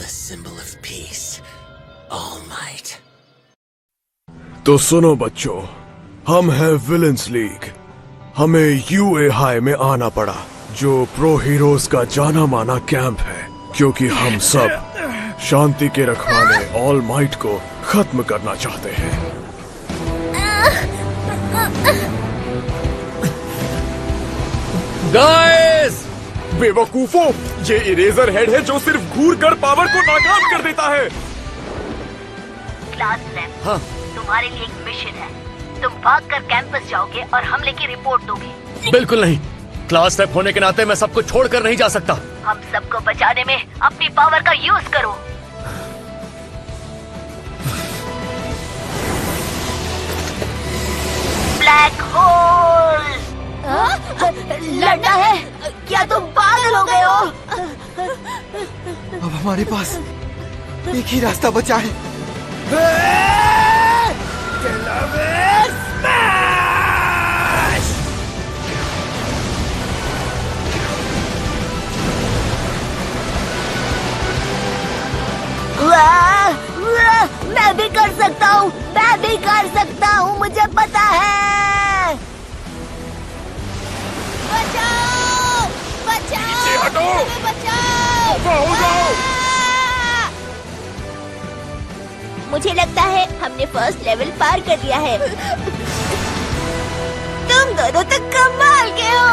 the symbol of peace, All Might. तो सुनो बच्चों, हम हैं विलेंस लीग। हमें यूए हाई में आना पड़ा, जो प्रो हीरोज का जाना माना कैंप है, क्योंकि हम सब शांति के रखवाले ऑल माइट को खत्म करना चाहते हैं। गाइस! बेवकूफों, ये इरेजर हेड है जो सिर्फ घूर कर पावर को नाकाम कर देता है। क्लास लैब, हाँ। तुम्हारे लिए एक मिशन है। तुम भागकर कैंपस जाओगे और हमले की रिपोर्ट दोगे। बिल्कुल नहीं। क्लास रेप होने के नाते मैं सबको छोड़कर नहीं जा सकता। हम सबको बचाने में अपनी पावर का यूज करो। Black hole! लड़ना है? क्या तुम पागल हो गए हो? अब हमारे पास एक ही रास्ता बचा है। मैं भी कर सकता हूँ, मैं भी कर सकता हूँ, मुझे पता है। बचाओ! बचाओ! हटो! बचाओ! हो जाओ! मुझे लगता है हमने फर्स्ट लेवल पार कर लिया है। तुम दोनों तो कमाल के हो।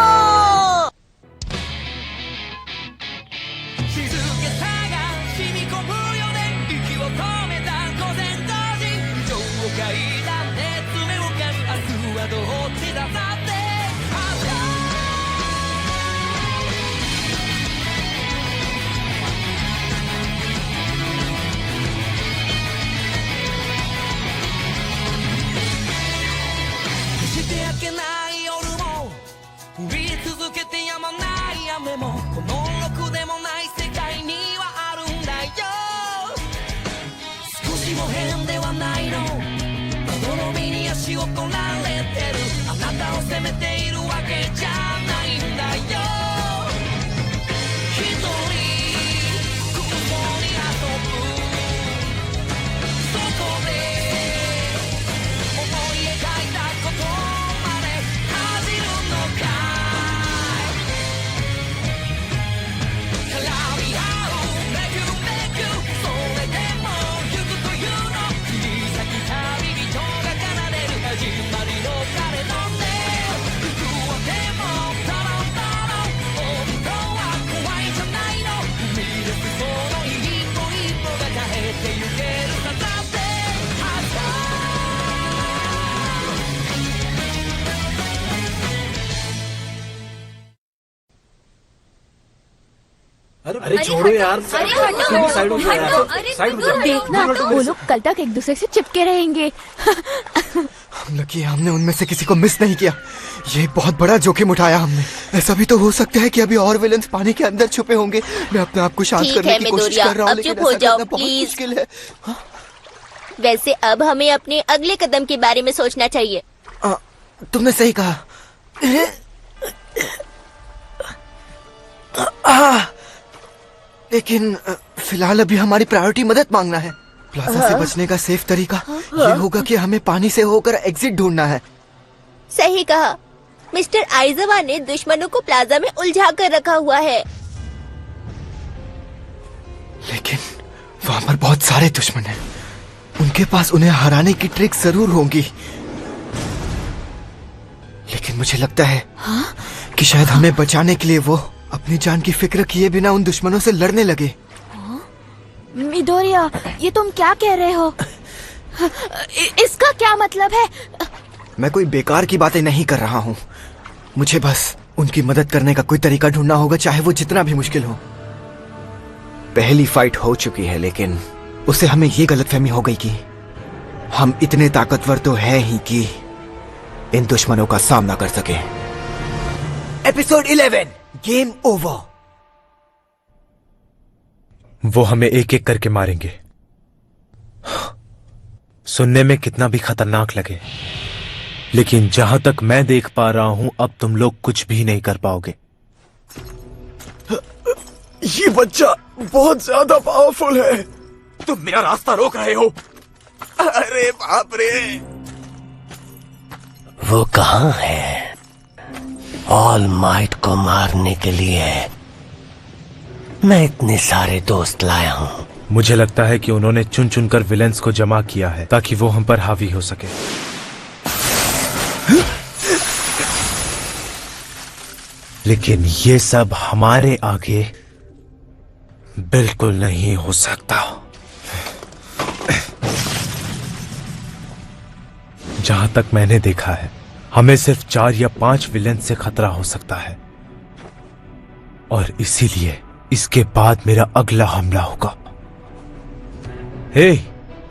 अरे छोड़ो यार। साइड हो जाओ। देखना, वो लोग कल तक एक दूसरे से चिपके रहेंगे। हम लकी हमने उनमें से किसी को मिस नहीं किया। ये बहुत बड़ा जोखिम उठाया हमने। ऐसा भी तो हो सकता है कि अभी और विलेंस पानी के अंदर छुपे होंगे। मैं अपने आप को शांत करने की कोशिश कर रहा हूँ, लेकिन ऐसा करना बहुत मुश्किल है। वैसे अब हमें अपने अगले कदम के बारे में सोचना चाहिए। तुमने सही कहा। लेकिन फिलहाल अभी हमारी प्रायोरिटी मदद मांगना है। प्लाजा से बचने का सेफ तरीका ये होगा कि हमें पानी से होकर एग्जिट ढूंढना है। सही कहा। मिस्टर आइज़वा ने दुश्मनों को प्लाजा में उलझा कर रखा हुआ है। लेकिन वहाँ पर बहुत सारे दुश्मन हैं। उनके पास उन्हें हराने की ट्रिक जरूर होंगी। लेकिन मुझे लगता है कि शायद हमें बचाने के लिए वो अपनी जान की फिक्र किए बिना उन दुश्मनों से लड़ने लगे। मिडोरिया, ये तुम क्या कह रहे हो? इसका क्या मतलब है? मैं कोई बेकार की बातें नहीं कर रहा हूँ। मुझे बस उनकी मदद करने का कोई तरीका ढूंढना होगा, चाहे वो जितना भी मुश्किल हो। पहली फाइट हो चुकी है, लेकिन उससे हमें ये गलतफहमी हो गई कि हम इतने ताकतवर तो है ही कि इन दुश्मनों का सामना कर सके। Episode 11 game over. वो हमें एक एक करके मारेंगे। सुनने में कितना भी खतरनाक लगे, लेकिन जहां तक मैं देख पा रहा हूं, अब तुम लोग कुछ भी नहीं कर पाओगे। ये बच्चा बहुत ज्यादा पावरफुल है। तुम मेरा रास्ता रोक रहे हो। अरे बाप रे। वो कहाँ है? ऑल माइट को मारने के लिए मैं इतने सारे दोस्त लाया हूँ। मुझे लगता है कि उन्होंने चुन चुनकर विलेंस को जमा किया है ताकि वो हम पर हावी हो सके। लेकिन ये सब हमारे आगे बिल्कुल नहीं हो सकता। जहां तक मैंने देखा है, हमें सिर्फ 4 या 5 विलेन से खतरा हो सकता है, और इसीलिए इसके बाद मेरा अगला हमला होगा। हे,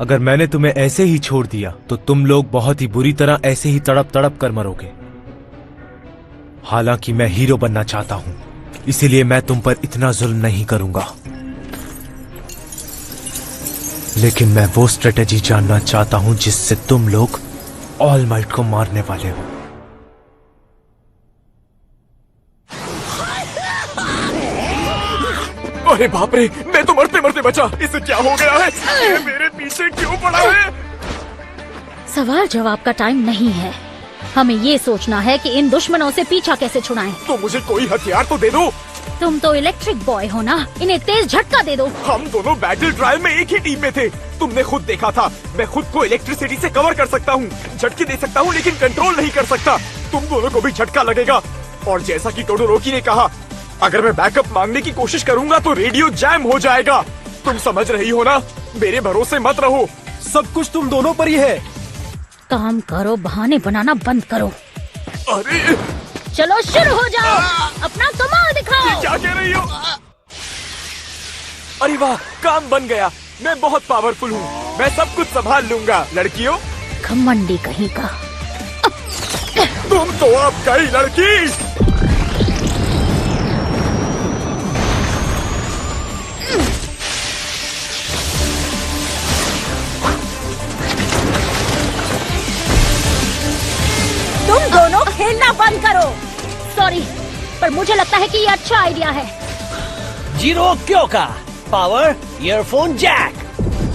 अगर मैंने तुम्हें ऐसे ही छोड़ दिया तो तुम लोग बहुत ही बुरी तरह ऐसे ही तड़प तड़प कर मरोगे। हालांकि मैं हीरो बनना चाहता हूं, इसीलिए मैं तुम पर इतना जुल्म नहीं करूंगा। लेकिन मैं वो स्ट्रेटेजी जानना चाहता हूं जिससे तुम लोग ऑल माइट को मारने वाले हो। अरे बाप रे, मैं तो मरते मरते बचा। इसे क्या हो गया है? ये मेरे पीछे क्यों पड़ा है? सवाल जवाब का टाइम नहीं है। हमें ये सोचना है कि इन दुश्मनों से पीछा कैसे छुड़ाएं। तो मुझे कोई हथियार तो दे दो। तुम तो इलेक्ट्रिक बॉय हो ना, इन्हें तेज झटका दे दो। हम दोनों बैटल ट्रायल में एक ही टीम में थे। तुमने खुद देखा था, मैं खुद को इलेक्ट्रिसिटी से कवर कर सकता हूँ, झटके दे सकता हूँ, लेकिन कंट्रोल नहीं कर सकता। तुम दोनों को भी झटका लगेगा। और जैसा कि टोडोरोकी ने कहा, अगर मैं बैकअप मांगने की कोशिश करूंगा तो रेडियो जैम हो जाएगा। तुम समझ रही हो ना? मेरे भरोसे मत रहो। सब कुछ तुम दोनों पर ही है। काम करो, बहाने बनाना बंद करो। अरे चलो शुरू हो जाओ, अपना कमाल दिखाओ। क्या कह रही हो? अरे वाह, काम बन गया। मैं बहुत पावरफुल हूँ, मैं सब कुछ संभाल लूंगा। लड़कियों, घमंडी कहीं का। तुम तो अब गई लड़की। तुम दोनों खेलना बंद करो। सॉरी, पर मुझे लगता है कि ये अच्छा आइडिया है। जीरो क्यों का पावर ईयरफोन जैक।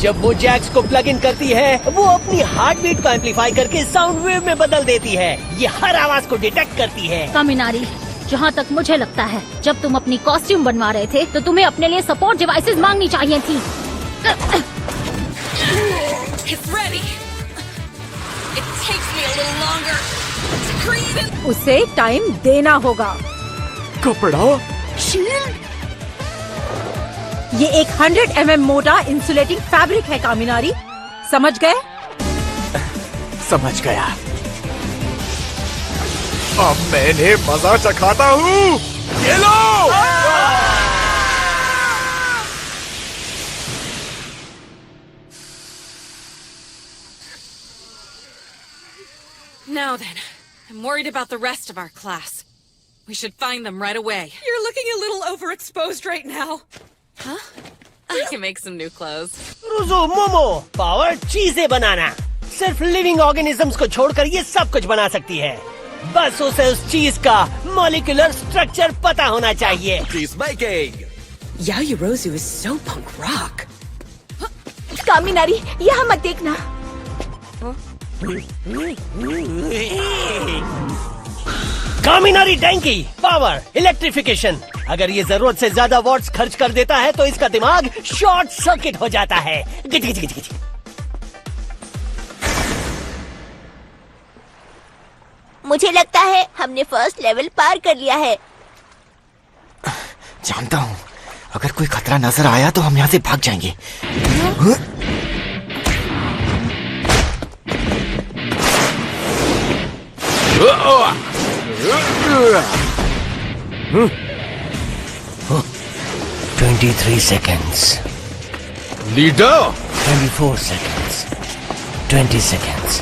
जब वो जैक्स को प्लग इन करती है, वो अपनी हार्ट बीट को एम्पलीफाई करके साउंड वेव में बदल देती है। ये हर आवाज को डिटेक्ट करती है। कामिनारी, जहाँ तक मुझे लगता है, जब तुम अपनी कॉस्ट्यूम बनवा रहे थे तो तुम्हें अपने लिए सपोर्ट डिवाइसेस मांगनी चाहिए थी। It's ready. It takes me a little longer to create it. उसे टाइम देना होगा। कपड़ा? ये एक 100 mm मोटा इंसुलेटिंग फैब्रिक है कामिनारी, समझ गए? समझ गया। अब मैंने मजा चखाता हूँ। ये लो। Now then, I'm worried about the rest of our class. We should find them right away. You're looking a little overexposed right now. Huh? I can make some new clothes. रुजो मोमो पावर चीजें बनाना। सिर्फ लिविंग ऑर्गेनिजम्स को छोड़कर ये सब कुछ बना सकती है। बस उसे उस चीज का मॉलिक्यूलर स्ट्रक्चर पता होना चाहिए। Yaoyorozu is so punk rock. कामिनारी, यहाँ मत देखना। कामिनारी डैंकी पावर इलेक्ट्रिफिकेशन। अगर ये जरूरत से ज्यादा वॉट्स खर्च कर देता है तो इसका दिमाग शॉर्ट सर्किट हो जाता है। गिच गिच गिच गिच। मुझे लगता है हमने फर्स्ट लेवल पार कर लिया है। जानता हूँ, अगर कोई खतरा नजर आया तो हम यहाँ से भाग जाएंगे। 23 seconds. Leader 24 seconds. 20 seconds.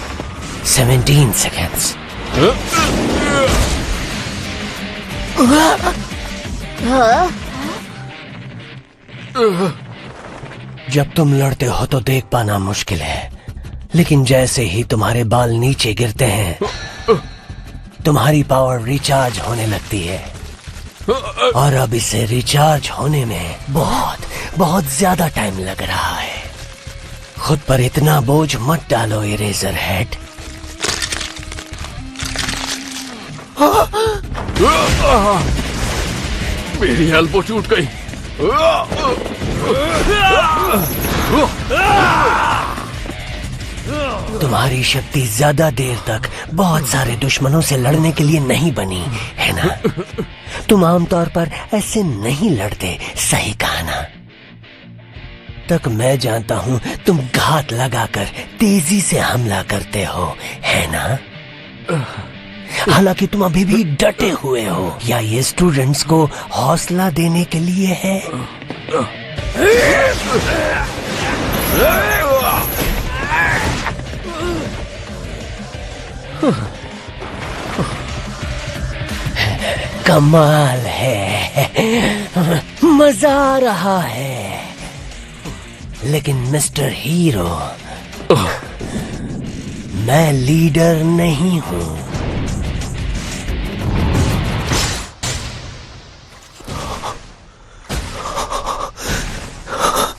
17 seconds. जब तुम लड़ते हो तो देख पाना मुश्किल है, लेकिन जैसे ही तुम्हारे बाल नीचे गिरते हैं तुम्हारी पावर रिचार्ज होने लगती है। और अब इसे रिचार्ज होने में बहुत ज्यादा टाइम लग रहा है। खुद पर इतना बोझ मत डालो इरेजर हेड। मेरी एल्बो टूट गई। तुम्हारी शक्ति ज्यादा देर तक बहुत सारे दुश्मनों से लड़ने के लिए नहीं बनी है ना? तुम आमतौर पर ऐसे नहीं लड़ते, सही कहा ना? तक मैं जानता हूँ तुम घात लगाकर तेजी से हमला करते हो, है ना? हालांकि तुम अभी भी डटे हुए हो। या ये स्टूडेंट्स को हौसला देने के लिए है? कमाल है, मजा आ रहा है। लेकिन मिस्टर हीरो, मैं लीडर नहीं हूँ।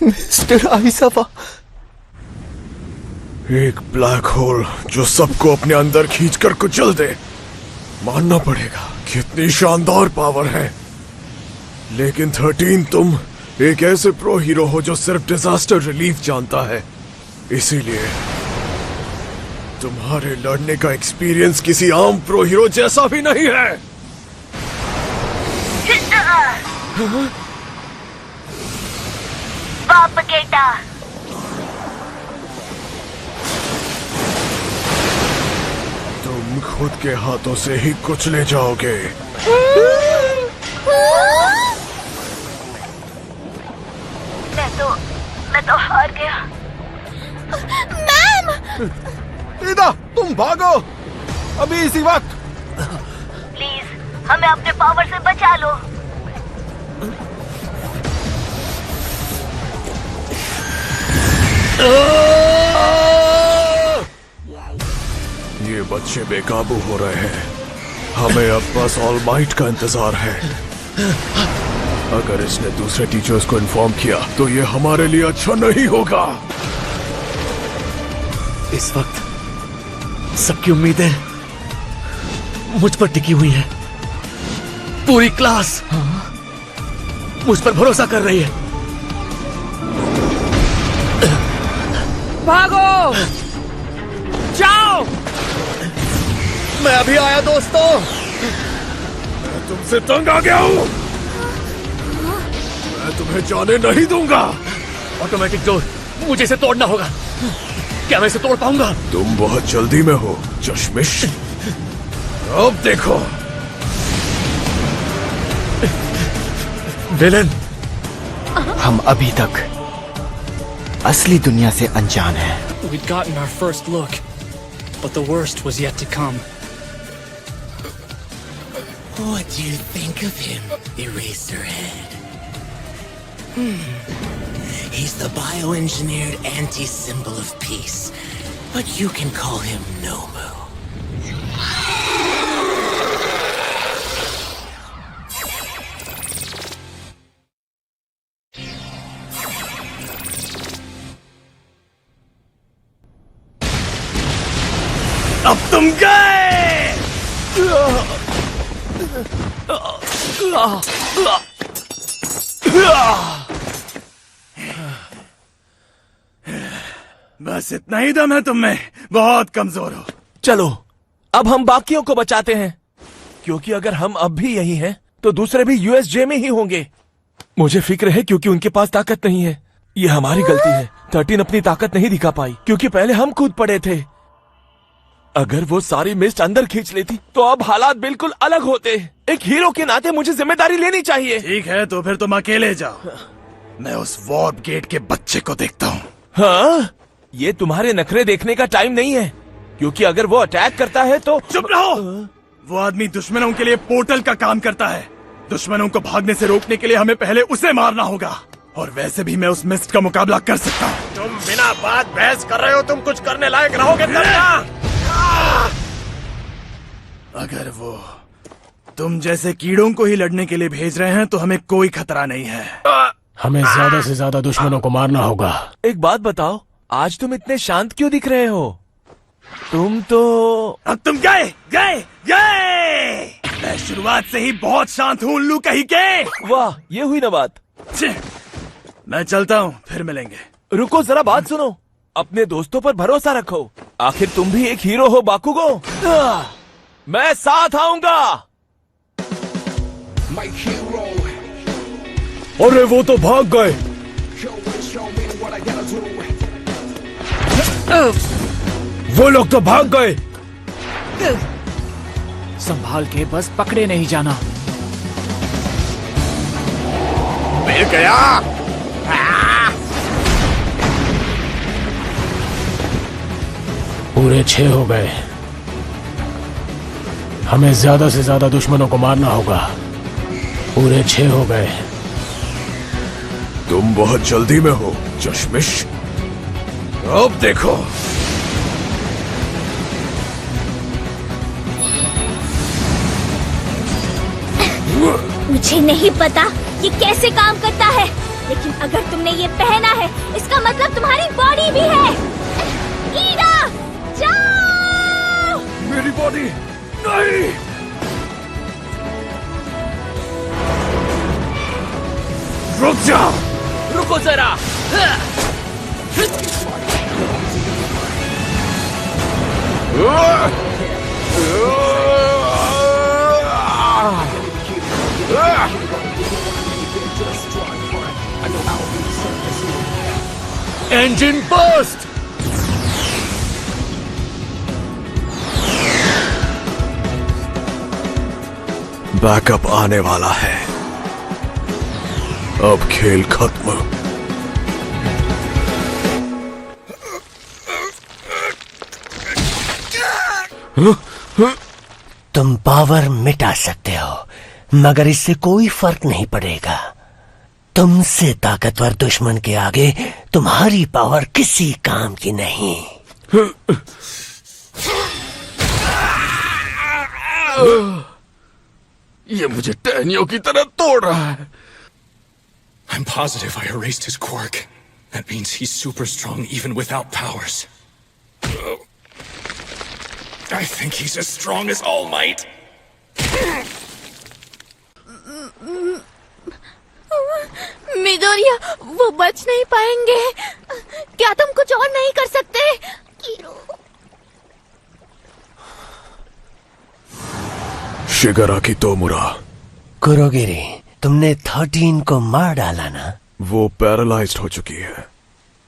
मिस्टर आइजावा, एक ब्लैक होल जो सबको अपने अंदर खींचकर कुचल दे। मानना पड़ेगा कितनी शानदार पावर है। लेकिन 13, तुम एक ऐसे प्रो हीरो हो जो सिर्फ डिजास्टर रिलीफ जानता है। इसीलिए तुम्हारे लड़ने का एक्सपीरियंस किसी आम प्रो हीरो जैसा भी नहीं है। propagator. तुम खुद के हाथों से ही कुचले जाओगे। मैं तो हार गया। मैम! ईदा, तुम भागो अभी इसी वक्त। प्लीज हमें अपने पावर से बचा लो। ये बच्चे बेकाबू हो रहे हैं। हमें अब बस ऑल माइट का इंतजार है। अगर इसने दूसरे टीचर्स को इन्फॉर्म किया तो ये हमारे लिए अच्छा नहीं होगा। इस वक्त सबकी उम्मीदें मुझ पर टिकी हुई हैं। पूरी क्लास मुझ पर भरोसा कर रही है। भागो, जाओ। मैं अभी आया दोस्तों। मैं तुमसे तंग आ गया हूँ। मैं तुम्हें जाने नहीं दूंगा। ऑटोमेटिक डोर, मुझे इसे तोड़ना होगा। क्या मैं इसे तोड़ पाऊंगा? तुम बहुत जल्दी में हो चश्मिश। अब देखो। विलन, हम अभी तक असली दुनिया से अनजान हैं। We'd gotten our first look, but the worst was yet to come. What do you think of him, Eraserhead? He's the bioengineered anti-symbol of peace, but you can call him Nomu. अब तुम गए। बस इतना ही दम है तुम में, बहुत कमजोर हो। चलो अब हम बाकियों को बचाते हैं, क्योंकि अगर हम अब भी यही हैं तो दूसरे भी यूएसजे में ही होंगे। मुझे फिक्र है क्योंकि उनके पास ताकत नहीं है। ये हमारी गलती है। 13 अपनी ताकत नहीं दिखा पाई क्योंकि पहले हम कूद पड़े थे। अगर वो सारी मिस्ट अंदर खींच लेती तो अब हालात बिल्कुल अलग होते। एक हीरो के नाते मुझे जिम्मेदारी लेनी चाहिए। ठीक है, तो फिर तुम अकेले जाओ। मैं उस वॉर्प गेट के बच्चे को देखता हूँ। हाँ, ये तुम्हारे नखरे देखने का टाइम नहीं है, क्योंकि अगर वो अटैक करता है तो। चुप रहो। वो आदमी दुश्मनों के लिए पोर्टल का काम करता है। दुश्मनों को भागने से रोकने के लिए हमें पहले उसे मारना होगा। और वैसे भी मैं उस मिस्ट का मुकाबला कर सकता हूँ। तुम बिना बात बहस कर रहे हो। तुम कुछ करने लायक रहोगे तब ना। अगर वो तुम जैसे कीड़ों को ही लड़ने के लिए भेज रहे हैं तो हमें कोई खतरा नहीं है। हमें ज्यादा से ज्यादा दुश्मनों को मारना होगा। एक बात बताओ, आज तुम इतने शांत क्यों दिख रहे हो? तुम तो अब तुम गए गए गए। मैं शुरुआत से ही बहुत शांत हूँ उल्लू कहीं के। वाह, ये हुई ना बात। मैं चलता हूँ, फिर मिलेंगे। रुको जरा बात सुनो, अपने दोस्तों पर भरोसा रखो। आखिर तुम भी एक हीरो हो बाकुगो। मैं साथ आऊंगा। अरे वो तो भाग गए। वो लोग तो भाग गए। संभाल के, बस पकड़े नहीं जाना। मिल गया। पूरे 6 हो गए। हमें ज्यादा से ज्यादा दुश्मनों को मारना होगा। पूरे 6 हो गए। तुम बहुत जल्दी में हो चश्मिश। अब देखो। मुझे नहीं पता ये कैसे काम करता है, लेकिन अगर तुमने ये पहना है इसका मतलब तुम्हारी बॉडी भी है। ईडा, जाओ! मेरी बॉडी नहीं। रुक जाओ। रुको जरा। Engine burst. बैकअप आने वाला है। अब खेल खत्म। तुम पावर मिटा सकते हो, मगर इससे कोई फर्क नहीं पड़ेगा। तुमसे ताकतवर दुश्मन के आगे तुम्हारी पावर किसी काम की नहीं। ये मुझे टहनियों की तरह तोड़ रहा है। I'm positive I erased his quirk. That means he's super strong even without powers. I think he's as strong as All Might. Midoriya, वो बच नहीं पाएंगे। क्या तुम कुछ और नहीं कर सकते? शिगाराकी तोमुरा। कुरोगिरी, तुमने 13 को मार डाला ना? वो पैरालाइज्ड हो चुकी है।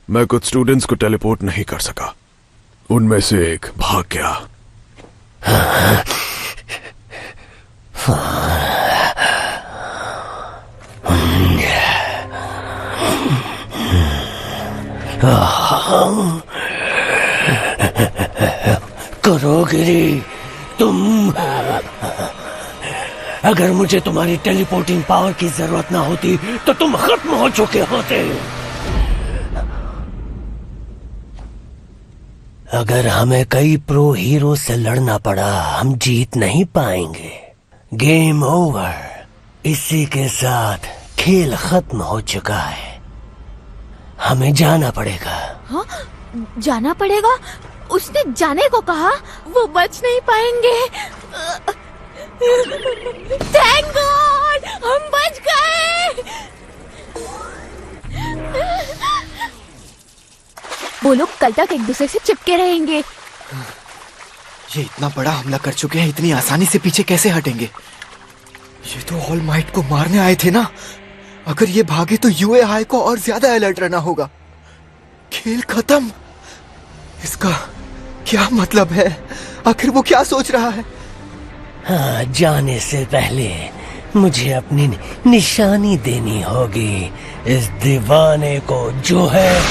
मैं कुछ स्टूडेंट्स को टेलीपोर्ट नहीं कर सका। उनमें से एक भाग गया। कुरोगिरी, तुम, अगर मुझे तुम्हारी टेलीपोर्टिंग पावर की जरूरत ना होती तो तुम खत्म हो चुके होते। अगर हमें कई प्रो हीरो से लड़ना पड़ा, हम जीत नहीं पाएंगे। Game over. इसी के साथ खेल खत्म हो चुका है। हमें जाना पड़ेगा। हाँ? जाना पड़ेगा? उसने जाने को कहा। वो बच नहीं पाएंगे। थैंक गॉड, हम बच गए। वो लोग कल तक एक दूसरे से चिपके रहेंगे। ये इतना बड़ा हमला कर चुके हैं, इतनी आसानी से पीछे कैसे हटेंगे? ये तो ऑल माइट को मारने आए थे ना। अगर ये भागे तो यूए हाई को और ज्यादा अलर्ट रहना होगा। खेल खत्म। इसका क्या मतलब है? आखिर वो क्या सोच रहा है? हाँ, जाने से पहले मुझे अपनी निशानी देनी होगी इस दीवाने को, जो है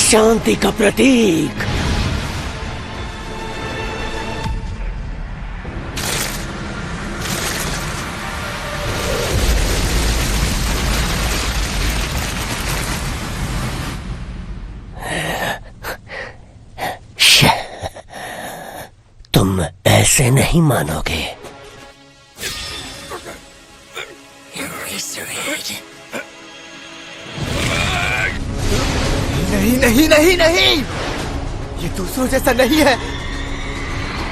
शांति का प्रतीक। तुम ऐसे नहीं मानोगे। नहीं नहीं नहीं नहीं, ये दूसरों जैसा नहीं है।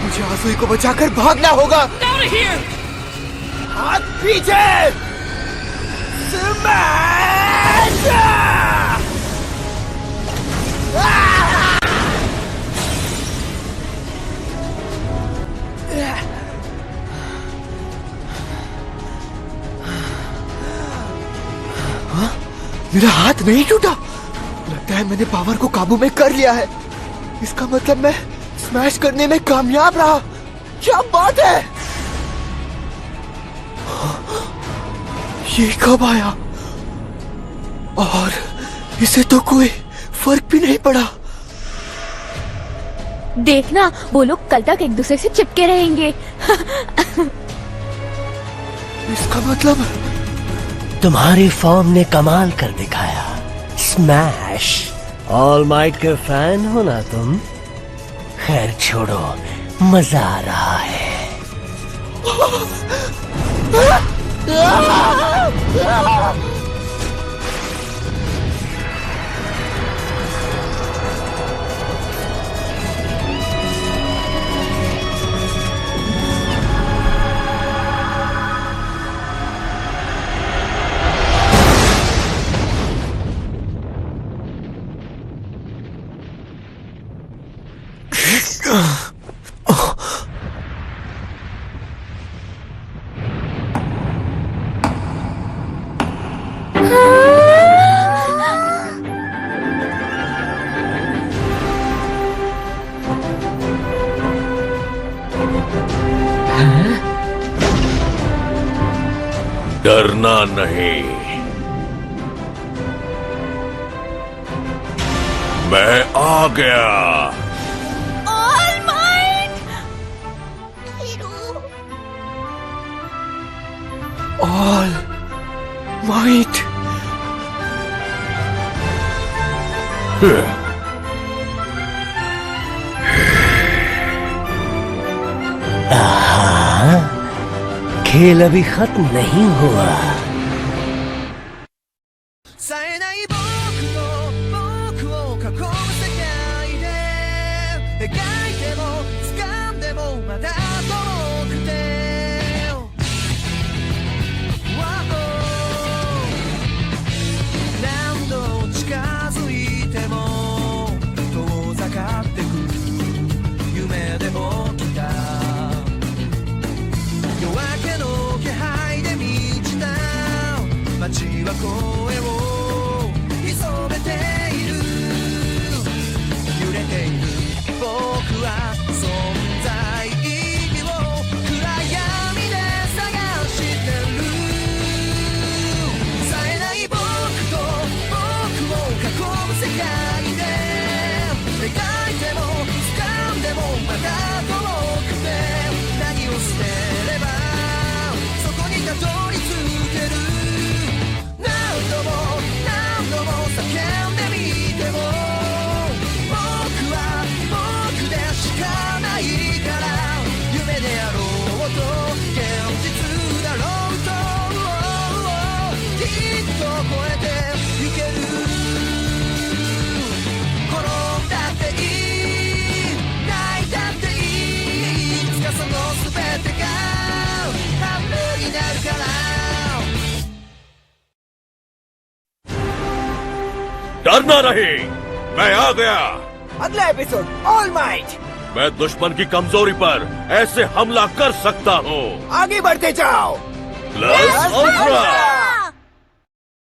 मुझे आज़ुई को बचाकर भागना होगा। हाथ पीछे। स्मैश! मेरा हाथ नहीं टूटा। लगता है मैंने पावर को काबू में कर लिया है। इसका मतलब मैं स्मैश करने में कामयाब रहा। क्या बात है! ये कब आया? और इसे तो कोई फर्क भी नहीं पड़ा। देखना, वो लोग कल तक एक दूसरे से चिपके रहेंगे। इसका मतलब तुम्हारी फॉर्म ने कमाल कर दिखाया। स्मैश! ऑल माइट के फैन हो ना तुम? खैर छोड़ो, मजा आ रहा है। डरना नहीं, मैं आ गया। All might! All might! खेल अभी खत्म नहीं हुआ। डरना नहीं, मैं आ गया। अगला एपिसोड ऑल माइट। मैं दुश्मन की कमजोरी पर ऐसे हमला कर सकता हूँ। आगे बढ़ते जाओ। Plus ultra.